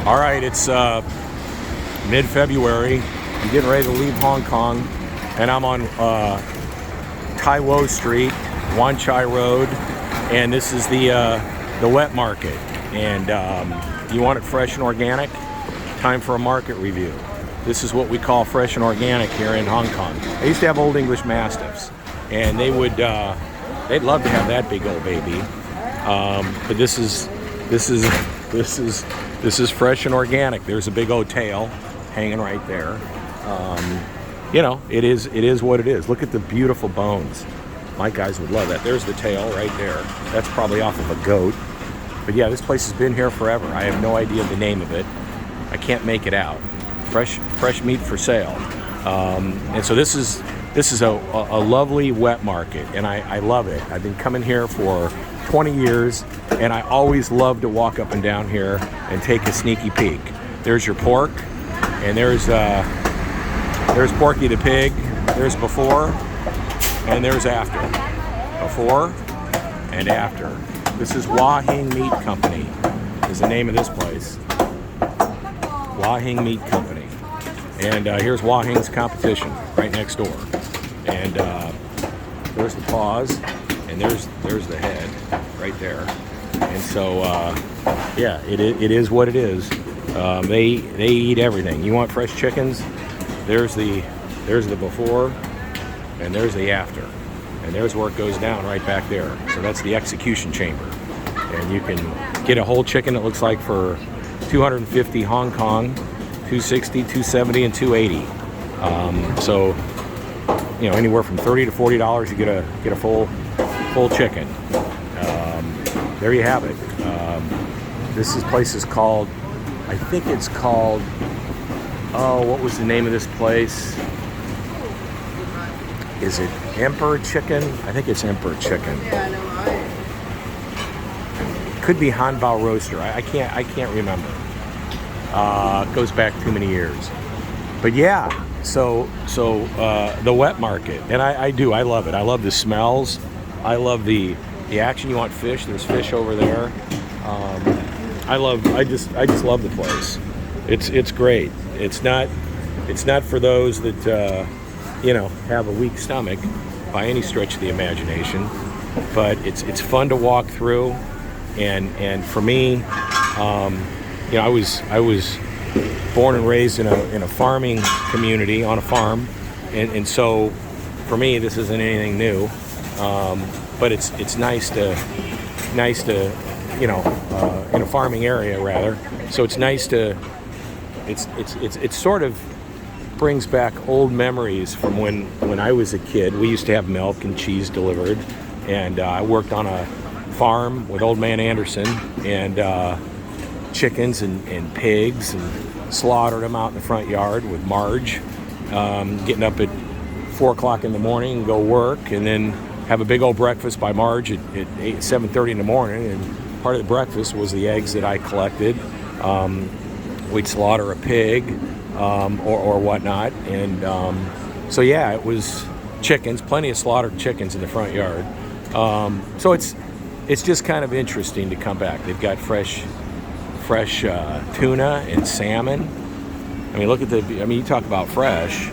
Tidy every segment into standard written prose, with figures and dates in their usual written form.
All right, it's mid-February. I'm getting ready to leave Hong Kong, and I'm on Tai Wo Street, Wan Chai Road, and this is the wet market. And you want it fresh and organic? Time for a market review. This is what we call fresh and organic here in Hong Kong. I used to have Old English Mastiffs, and they'd love to have that big old baby. But this is fresh and organic. There's a big old tail hanging right there. It is what it is. Look at the beautiful bones. My guys would love that. There's the tail right there. That's probably off of a goat. But yeah, this place has been here forever. I have no idea the name of it. I can't make it out. Fresh meat for sale. And so this is a lovely wet market, and I love it. I've been coming here for 20 years, and I always love to walk up and down here and take a sneaky peek. There's your pork, and there's Porky the pig. There's before, and there's after. Before and after. This is Wah Hing Meat Company is the name of this place. Wah Hing Meat Company. And here's Wah Hing's competition right next door. And there's the paws, and there's the head right there. And so, yeah, it is what it is. They eat everything. You want fresh chickens? There's the before, and there's the after. And there's where it goes down right back there. So that's the execution chamber. And you can get a whole chicken, it looks like, for 250 Hong Kong, 260, 270, and 280. So, anywhere from $30 to $40, you get a full chicken. There you have it. This place is called, I think it's called, what was the name of this place? Is it Emperor Chicken? I think it's Emperor Chicken. Could be Hanbao Roaster. I can't remember. It goes back too many years. But yeah, so the wet market, and I love it. I love the smells. I love the action. You want fish? There's fish over there. I just love the place. It's great. It's not for those that have a weak stomach by any stretch of the imagination, but it's fun to walk through, and for me, I was born and raised in a farming community on a farm, and so for me this isn't anything new, but it's nice to in a farming area rather, so it's nice to it's sort of brings back old memories from when I was a kid. We used to have milk and cheese delivered, and I worked on a farm with Old Man Anderson, and chickens and pigs, and slaughtered them out in the front yard with Marge, getting up at 4 o'clock in the morning and go work, and then have a big old breakfast by Marge at 7:30 in the morning, and part of the breakfast was the eggs that I collected. We'd slaughter a pig or whatnot, and so yeah, it was chickens, plenty of slaughtered chickens in the front yard. So it's just kind of interesting to come back. They've got fresh tuna and salmon. I mean, you talk about fresh.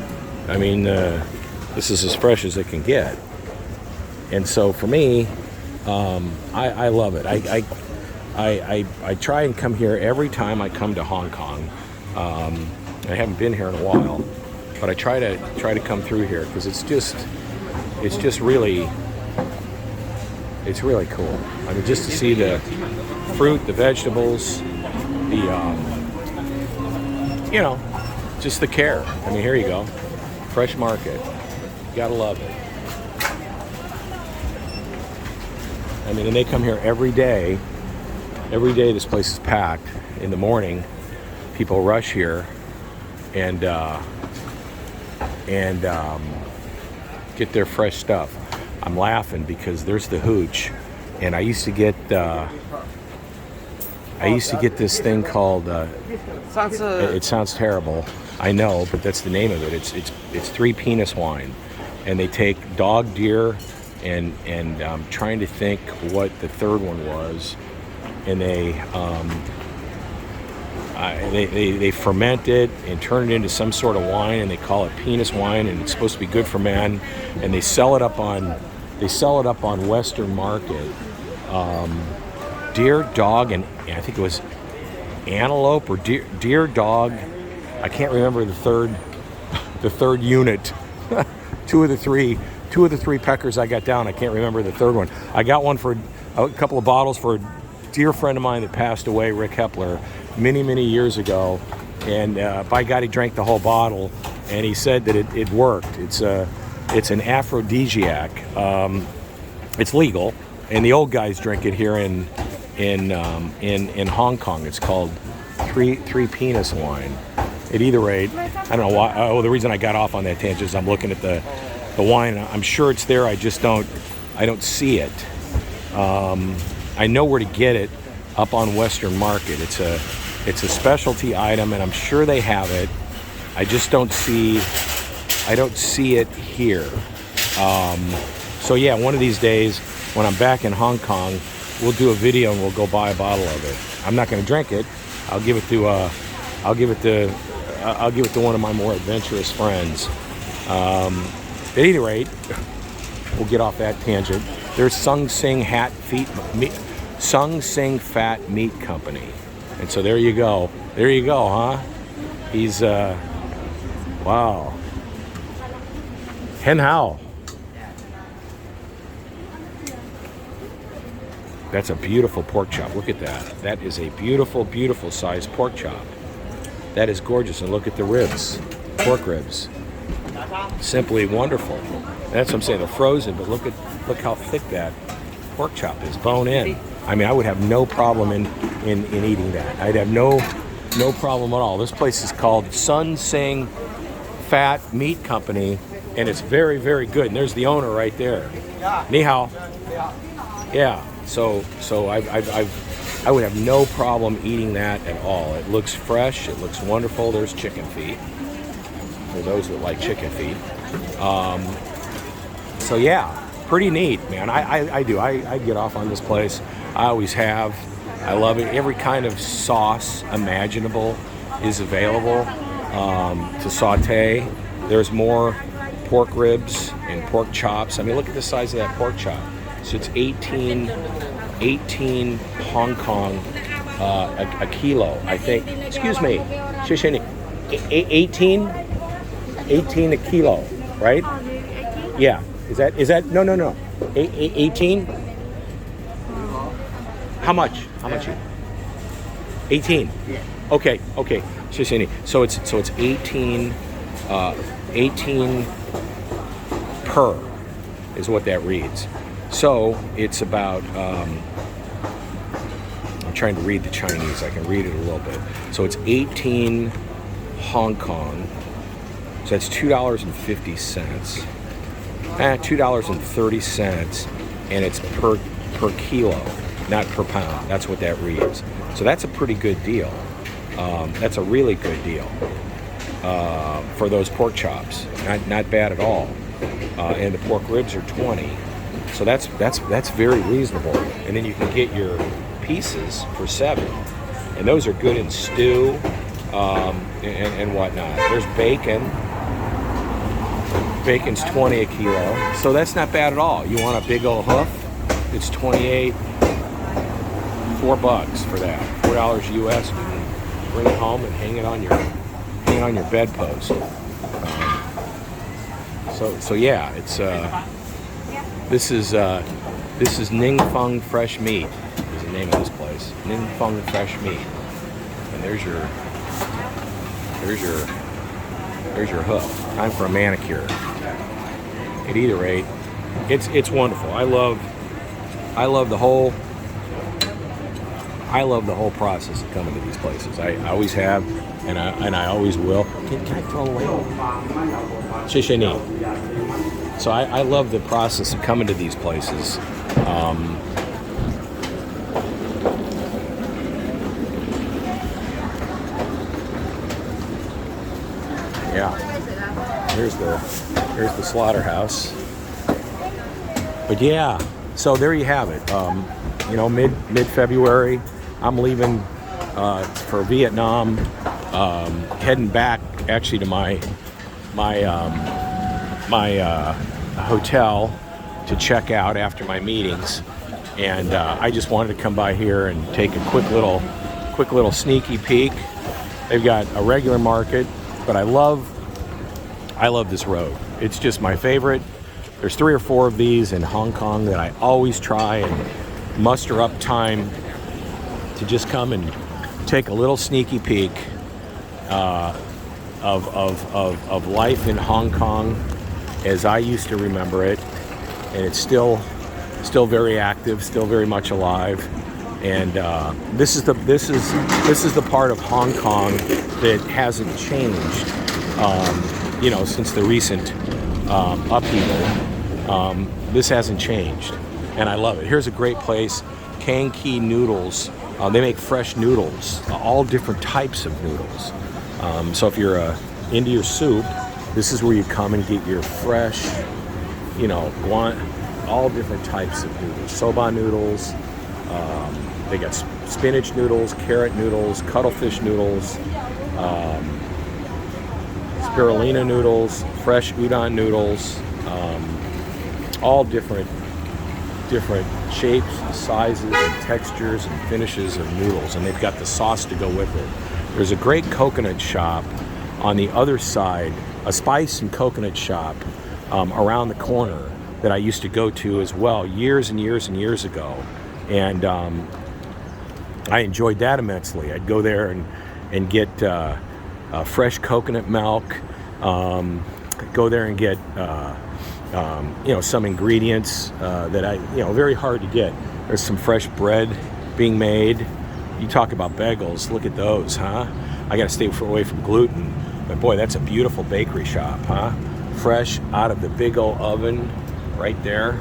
I mean, this is as fresh as it can get. And so for me, I love it. I try and come here every time I come to Hong Kong. I haven't been here in a while, but I try to come through here because it's really cool. I mean, just to see the fruit, the vegetables, just the care. I mean, here you go, fresh market. You gotta love it. I mean, and they come here every day. Every day this place is packed. In the morning, people rush here and get their fresh stuff. I'm laughing because there's the hooch, and I used to get this thing called. It sounds terrible, I know, but that's the name of it. It's three penis wine, and they take dog, deer, and I'm trying to think what the third one was, and they They ferment it and turn it into some sort of wine, and they call it penis wine, and it's supposed to be good for men. And they sell it up on Western Market. Deer, dog, and I think it was antelope or deer, dog. I can't remember the third unit. Two of the three peckers I got down. I can't remember the third one. I got one for a couple of bottles for a dear friend of mine that passed away, Rick Hepler, many years ago. And by God, he drank the whole bottle, and he said that it worked. It's an aphrodisiac. It's legal, and the old guys drink it here in Hong Kong. It's called three penis wine. At either rate, I don't know why. Oh, the reason I got off on that tangent is I'm looking at the wine. I'm sure it's there. I don't see it. I know where to get it up on Western Market. It's a specialty item, and I'm sure they have it. I just don't see it here. So yeah, one of these days when I'm back in Hong Kong, we'll do a video and we'll go buy a bottle of it. I'm not going to drink it. I'll give it to one of my more adventurous friends. At any rate, we'll get off that tangent. There's Sung Sing Fat Meat Company, and so there you go, huh? He's wow. Hen Hao. That's a beautiful pork chop. Look at that. That is a beautiful sized pork chop. That is gorgeous. And look at the ribs, pork ribs. Simply wonderful. That's what I'm saying. They're frozen, but look how thick that pork chop is, bone in. I mean, I would have no problem in eating that. I'd have no problem at all. This place is called Sun Sing Fat Meat Company, and it's very good. And there's the owner right there. Ni hao. Yeah. So I would have no problem eating that at all. It looks fresh. It looks wonderful. There's chicken feet for those that like chicken feet. So yeah, pretty neat, man. I do. I get off on this place. I always have. I love it. Every kind of sauce imaginable is available to saute. There's more pork ribs and pork chops. I mean, look at the size of that pork chop. So it's 18 Hong Kong a kilo, I think. Excuse me, 18 a kilo, right? Yeah. Is that no. 18? How much? 18. Okay. So it's 18 per is what that reads. So it's about, I'm trying to read the Chinese. I can read it a little bit. So it's 18 Hong Kong. So that's $2.50. $2.30, and it's per kilo, not per pound. That's what that reads. So that's a pretty good deal. That's a really good deal for those pork chops. Not bad at all. And the pork ribs are 20. So that's very reasonable. And then you can get your pieces for 7, and those are good in stew and whatnot. There's bacon. Bacon's 20 a kilo, so that's not bad at all. You want a big old hoof? It's 28. $4 for that. $4 US. You can bring it home and hang it on your bedpost. So yeah, it's this is Ning Feng Fresh Meat is the name of this place. Ning Feng Fresh Meat, and there's your hoof. Time for a manicure. At either rate, it's wonderful. I love the whole process of coming to these places. I always have, and I always will. Can I throw away? So I love the process of coming to these places. Yeah. Here's the slaughterhouse. But yeah, so there you have it. Mid-February, I'm leaving for Vietnam. Heading back actually to my hotel to check out after my meetings, and I just wanted to come by here and take a quick little sneaky peek. They've got a regular market, but I love this road. It's just my favorite. There's 3 or 4 of these in Hong Kong that I always try and muster up time to just come and take a little sneaky peek of life in Hong Kong as I used to remember it, and it's still very active, still very much alive. And this is the part of Hong Kong that hasn't changed, since the recent upheaval. This hasn't changed, and I love it. Here's a great place, Kang Kee Noodles. They make fresh noodles, all different types of noodles. So if you're into your soup, this is where you come and get your fresh, all different types of noodles. Soba noodles. They got spinach noodles, carrot noodles, cuttlefish noodles, spirulina noodles, fresh udon noodles, all different shapes, sizes, and textures and finishes of noodles, and they've got the sauce to go with it. There's a great coconut shop on the other side, a spice and coconut shop around the corner that I used to go to as well years and years and years ago, and I enjoyed that immensely. I'd go there and get fresh coconut milk, go there and get some ingredients that I very hard to get. There's some fresh bread being made. You talk about bagels, look at those, huh? I gotta stay away from gluten, but boy, that's a beautiful bakery shop, huh? Fresh out of the big old oven right there,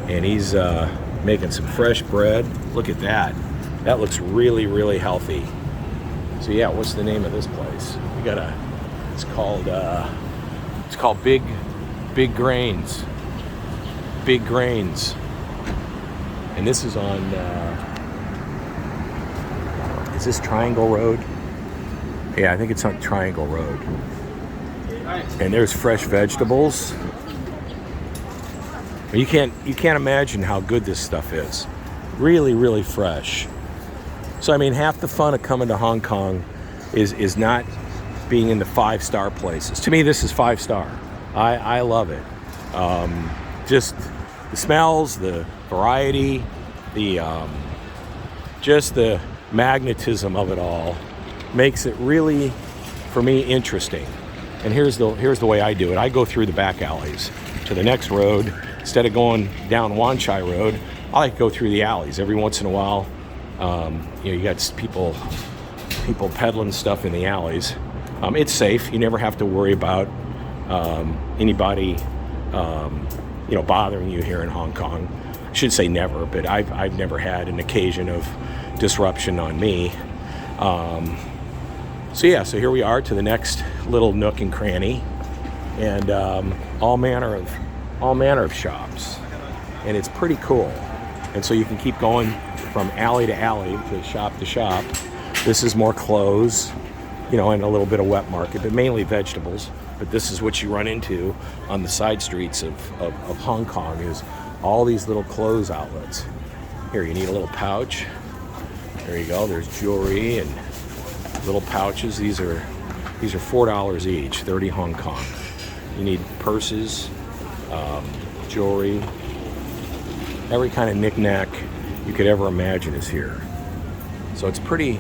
and he's making some fresh bread. Look at that. That looks really, really healthy. So yeah, what's the name of this place? It's called Big Grains. Big Grains. And this is on, is this Triangle Road? Yeah, I think it's on Triangle Road. And there's fresh vegetables. You can't imagine how good this stuff is. Really, really fresh. So I mean, half the fun of coming to Hong Kong is not being in the 5-star places. To me, this is 5-star. I love it. Just the smells, the variety, just the magnetism of it all makes it really, for me, interesting. And here's the way I do it. I go through the back alleys to the next road. Instead of going down Wan Chai Road, I like to go through the alleys. Every once in a while, you got people peddling stuff in the alleys. It's safe. You never have to worry about anybody, bothering you here in Hong Kong. I should say never, but I've never had an occasion of disruption on me. So here we are to the next little nook and cranny, and all manner of shops, and it's pretty cool. And so you can keep going from alley to alley, to shop. This is more clothes, and a little bit of wet market, but mainly vegetables. But this is what you run into on the side streets of Hong Kong, is all these little clothes outlets. Here, you need a little pouch. There you go. There's jewelry and little pouches. These are $4 each, 30 Hong Kong. You need purses, jewelry, every kind of knick-knack you could ever imagine is here. So it's pretty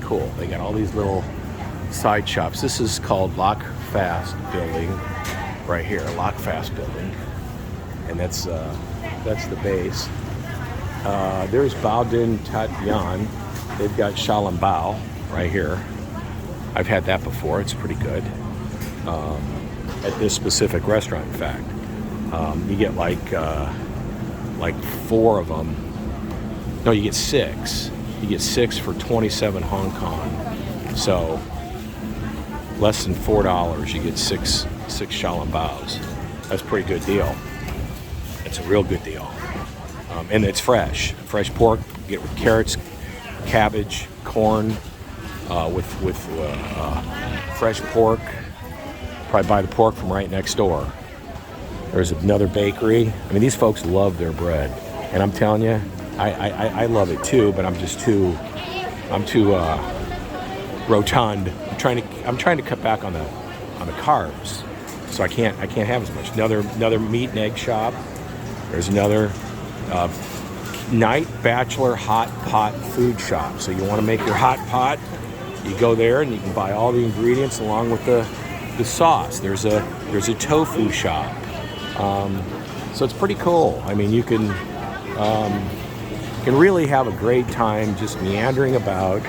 cool. They got all these little side shops. This is called Lock Fast Building right here, Lock Fast Building, and that's the base. There's Bao Din Tat Yan. They've got Shalam Bao right here. I've had that before. It's pretty good. At this specific restaurant, in fact, you get like 4 of them. No, you get 6. You get 6 for 27 Hong Kong. So less than $4, you get six Shalam Baos. That's a pretty good deal. It's a real good deal. And it's fresh pork. You get with carrots, cabbage, corn with fresh pork. Probably buy the pork from right next door. There's another bakery. I mean, these folks love their bread, and I'm telling you, I love it too. But I'm too rotund. I'm trying to cut back on the carbs, so I can't have as much. Another meat and egg shop. There's another night bachelor hot pot food shop. So you want to make your hot pot, you go there and you can buy all the ingredients along with the sauce. There's a tofu shop. So it's pretty cool. I mean, you can really have a great time just meandering about,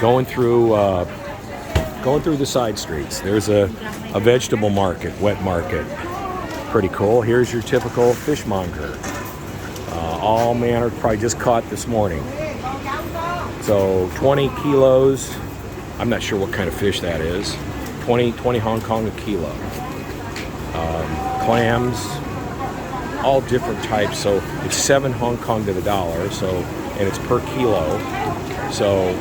going through the side streets. There's a vegetable market, wet market. Pretty cool. Here's your typical fishmonger. All manner, probably just caught this morning. So 20 kilos. I'm not sure what kind of fish that is. 20 Hong Kong a kilo. Clams, all different types. So it's 7 Hong Kong to the dollar. So, and it's per kilo. So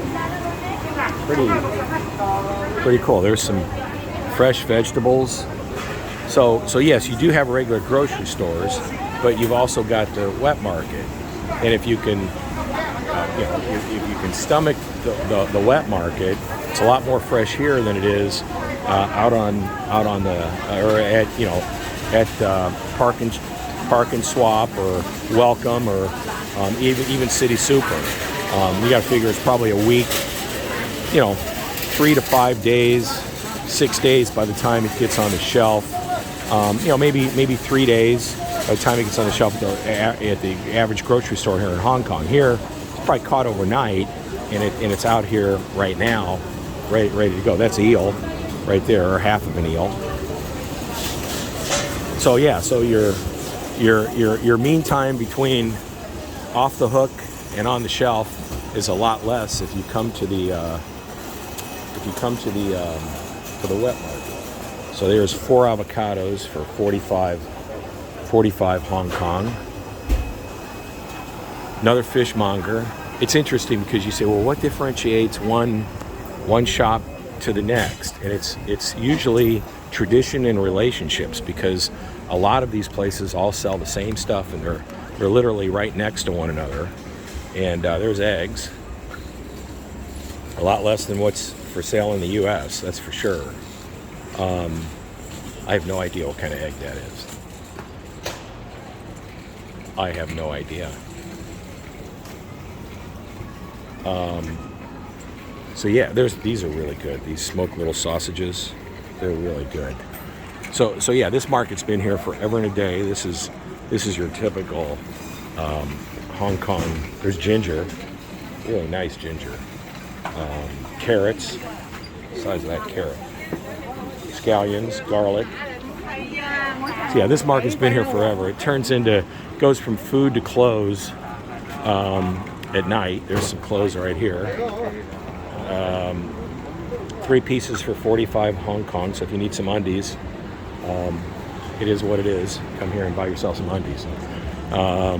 pretty cool. There's some fresh vegetables. So yes, you do have regular grocery stores, but you've also got the wet market. And if you can, if you can stomach the wet market, it's a lot more fresh here than it is out on the or at Park and Swap or Welcome or even City Super. You got to figure it's probably a week, 3 to 5 days, 6 days by the time it gets on the shelf. Maybe 3 days by the time it gets on the shelf at the average grocery store here in Hong Kong. Here, it's probably caught overnight, and it's out here right now, ready to go. That's eel right there, or half of an eel. So yeah, so your mean time between off the hook and on the shelf is a lot less if you come to the wet market. So there's 4 avocados for 45 Hong Kong. Another fishmonger. It's interesting because you say, well, what differentiates one shop to the next? And it's usually tradition and relationships, because a lot of these places all sell the same stuff, and they're literally right next to one another. And there's eggs. A lot less than what's for sale in the U.S., that's for sure. I have no idea what kind of egg that is. I have no idea. So yeah, these are really good. These smoked little sausages, they're really good. So yeah, this market's been here forever and a day. This is your typical Hong Kong. There's ginger, really nice ginger. Carrots, the size of that carrot. Scallions, garlic. So yeah, this market's been here forever. It goes from food to clothes at night. There's some clothes right here. 3 pieces for 45 Hong Kong. So if you need some undies, it is what it is. Come here and buy yourself some undies. So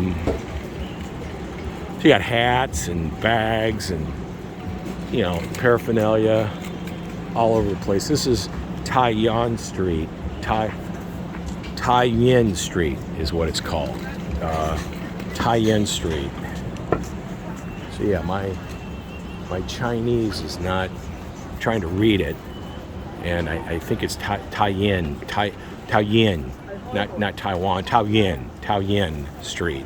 you got hats and bags and paraphernalia all over the place. This is Tai Yan Street. Tai Yen Street is what it's called. Tai Yen Street. So yeah, my Chinese is not trying to read it, and I think it's Tai Yen, not Taiwan, Tao Yen Street.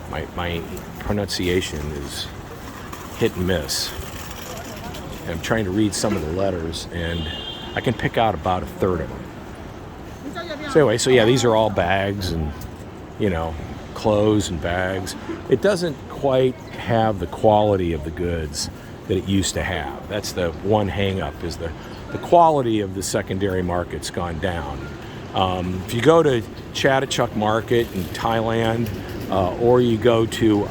My pronunciation is hit and miss. And I'm trying to read some of the letters, and I can pick out about a third of them. So anyway, so yeah, these are all bags and, clothes and bags. It doesn't quite have the quality of the goods that it used to have. That's the one hang-up, is the quality of the secondary market's gone down. If you go to Chatuchak Market in Thailand, or you go to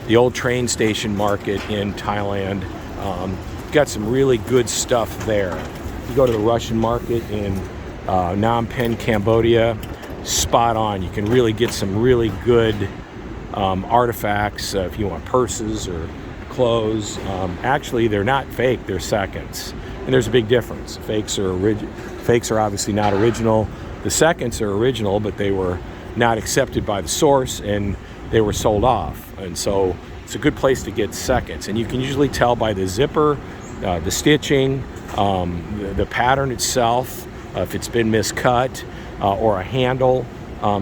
the old train station market in Thailand, got some really good stuff there. You go to the Russian market in Phnom Penh, Cambodia, spot on. You can really get some really good artifacts if you want purses or clothes. Actually, they're not fake, they're seconds. And there's a big difference. Fakes are obviously not original. The seconds are original, but they were not accepted by the source and they were sold off. And so it's a good place to get seconds. And you can usually tell by the zipper, the stitching, the pattern itself, if it's been miscut, or a handle.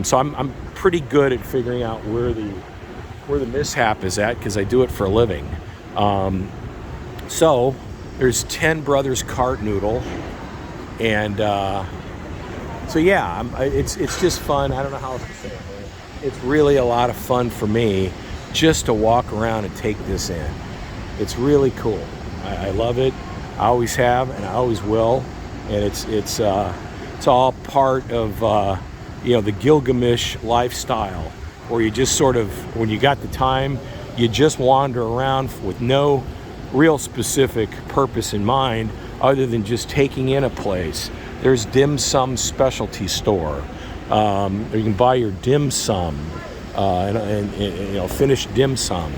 So I'm pretty good at figuring out where the mishap is at, because I do it for a living. So there's 10 Brothers Cart Noodle, and so yeah, it's just fun. I don't know how else to say it. It's really a lot of fun for me just to walk around and take this in. It's really cool. I love it. I always have, and I always will. And it's all part of the Gilgamesh lifestyle, where you just sort of, when you got the time, you just wander around with no real specific purpose in mind other than just taking in a place. There's dim sum specialty store. You can buy your dim sum, and finished dim sum.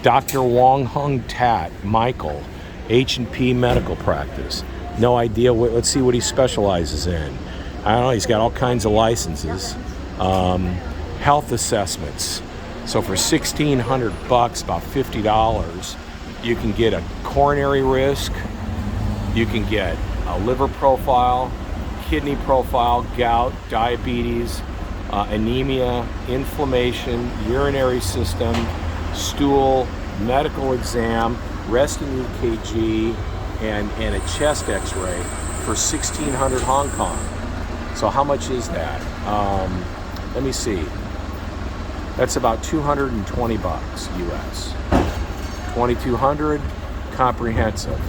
Dr. Wong Hung Tat Michael, H&P Medical Practice. No idea let's see what he specializes in. I don't know, he's got all kinds of licenses. Health assessments. So for $1,600, about $50, you can get a coronary risk, you can get a liver profile, kidney profile, gout, diabetes, anemia, inflammation, urinary system, stool, medical exam, resting EKG, and a chest x-ray for 1,600 Hong Kong. So how much is that? Let me see. That's about 220 bucks US. 2,200 comprehensive.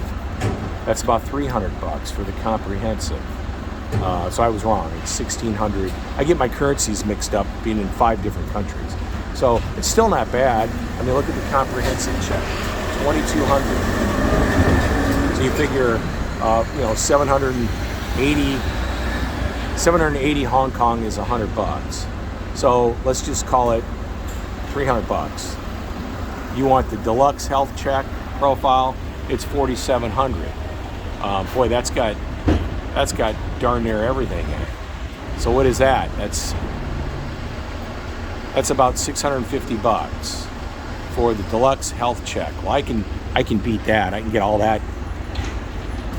That's about 300 bucks for the comprehensive. So I was wrong. It's 1,600. I get my currencies mixed up being in 5 different countries. So it's still not bad. I mean, look at the comprehensive check. 2,200. So you figure, 780 Hong Kong is 100 bucks. So let's just call it 300 bucks. You want the deluxe health check profile? It's 4,700. Boy, that's got darn near everything in it. So what is that? That's about 650 bucks for the deluxe health check. Well, I can beat that. I can get all that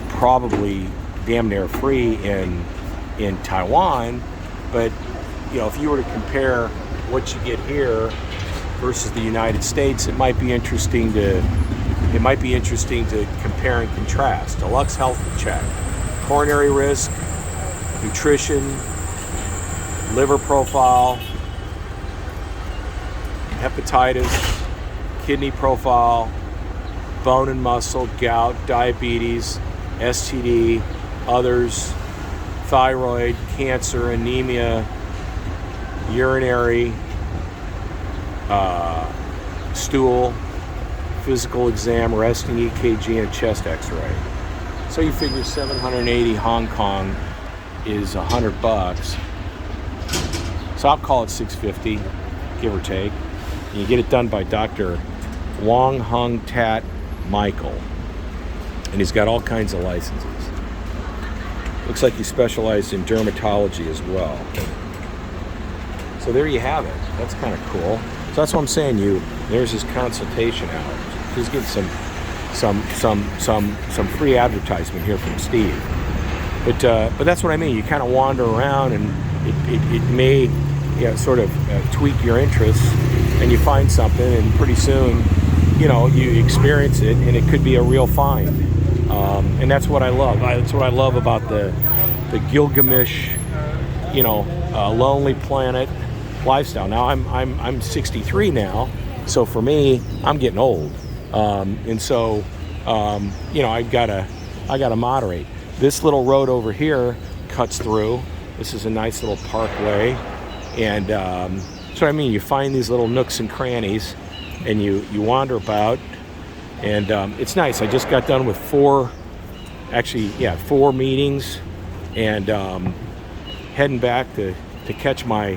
probably damn near free in Taiwan. But if you were to compare what you get here versus the United States, it might be interesting to compare and contrast. Deluxe health check, coronary risk, nutrition, liver profile, hepatitis, kidney profile, bone and muscle, gout, diabetes, STD, others, thyroid, cancer, anemia, urinary, stool, physical exam, resting EKG, and a chest x-ray. So you figure 780 Hong Kong is 100 bucks. So I'll call it 650, give or take. And you get it done by Dr. Wong Hung Tat Michael. And he's got all kinds of licenses. Looks like he specialized in dermatology as well. So there you have it. That's kind of cool. So that's what I'm saying. There's his consultation hours. Just get some free advertisement here from Steve. But that's what I mean. You kind of wander around, and it may sort of tweak your interests, and you find something, and pretty soon, you experience it, and it could be a real find. And that's what I love. That's what I love about the Gilgamesh, Lonely Planet lifestyle. Now I'm 63 now, so for me, I'm getting old, and so I gotta moderate. This little road over here cuts through. This is a nice little parkway, and so I mean, you find these little nooks and crannies, and you wander about, and it's nice. I just got done with 4 meetings, and heading back to catch my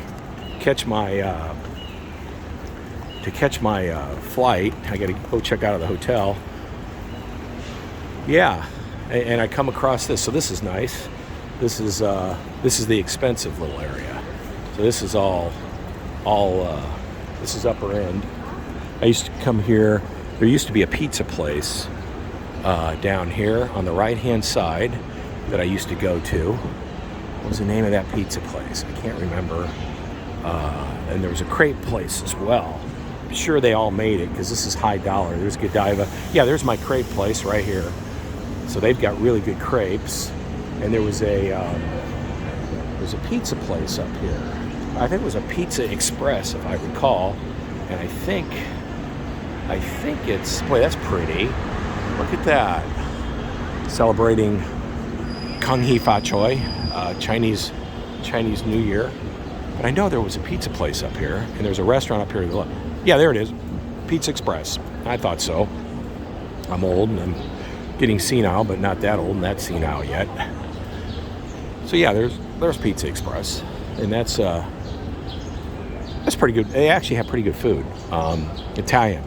to catch my flight. I got to go check out of the hotel. Yeah, and I come across this. So this is nice. This is the expensive little area. So this is all this is upper end. I used to come here. There used to be a pizza place down here on the right-hand side that I used to go to. What was the name of that pizza place? I can't remember. And there was a crepe place as well. I'm sure they all made it because this is high dollar. There's Godiva. Yeah, there's my crepe place right here. So they've got really good crepes. And there was a pizza place up here. I think it was a Pizza Express, if I recall. And I think it's, boy, that's pretty. Look at that. Celebrating Kung Hee Fa Choi, Chinese New Year. But I know there was a pizza place up here, and there's a restaurant up here. Yeah, there it is. Pizza Express. I thought so. I'm old, and I'm getting senile, but not that old and that senile yet. So yeah, there's Pizza Express, and that's pretty good. They actually have pretty good food. Italian.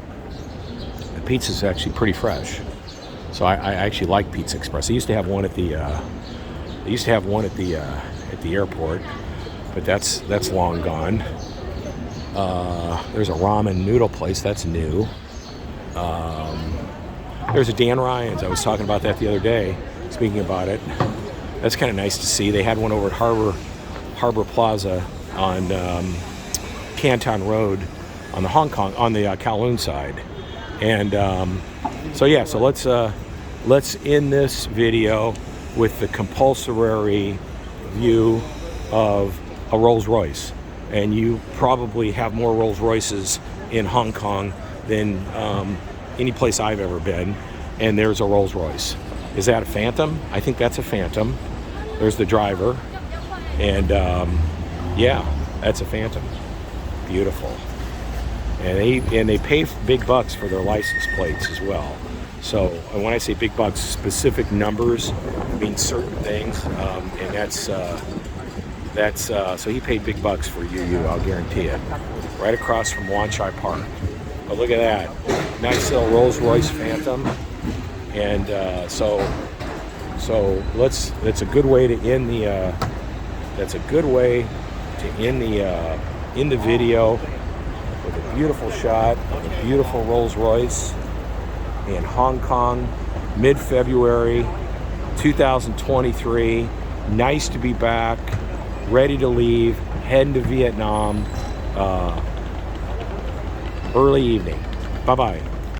The pizza's actually pretty fresh. So I actually like Pizza Express. They used to have one at the airport, but that's long gone. There's a ramen noodle place that's new. There's a Dan Ryan's. I was talking about that the other day. Speaking about it, that's kind of nice to see. They had one over at Harbor Plaza on Canton Road on the Kowloon side. And so let's end this video with the compulsory view of a Rolls Royce. And you probably have more Rolls Royces in Hong Kong than any place I've ever been. And there's a Rolls Royce. Is that a Phantom? I think that's a Phantom. There's the driver. And yeah, that's a Phantom. Beautiful. And they pay big bucks for their license plates as well. So when I say big bucks, specific numbers mean certain things, and that's so he paid big bucks for UU, I'll guarantee it. Right across from Wan Chai Park. But look at that, nice little Rolls Royce Phantom, and so that's a good way to end the end the video. With a beautiful shot of a beautiful Rolls Royce in Hong Kong, mid-February 2023. Nice to be back, ready to leave, heading to Vietnam, early evening. Bye-bye.